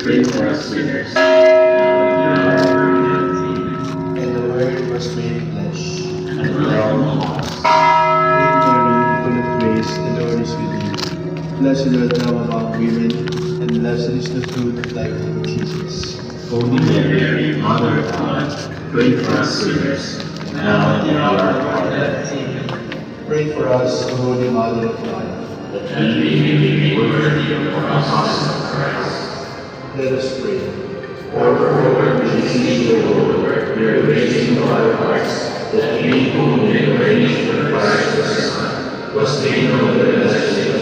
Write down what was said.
pray for us sinners, now and at the hour of our death. Amen. And the Word was made flesh, And dwelt among us. Hail Mary, full of grace, the Lord is with you. Blessed art thou among women, and blessed is the fruit of thy womb, Jesus. Holy Mary, Mother of God, pray for us sinners, now and at the hour of our death. Amen. Pray for us, O Holy Mother of God. That we may be made worthy of the promises of Christ. Let us pray. Moreover, we beseech you, O Lord, your grace into our hearts, that we whom you arranged for Christ the Son, was made known the message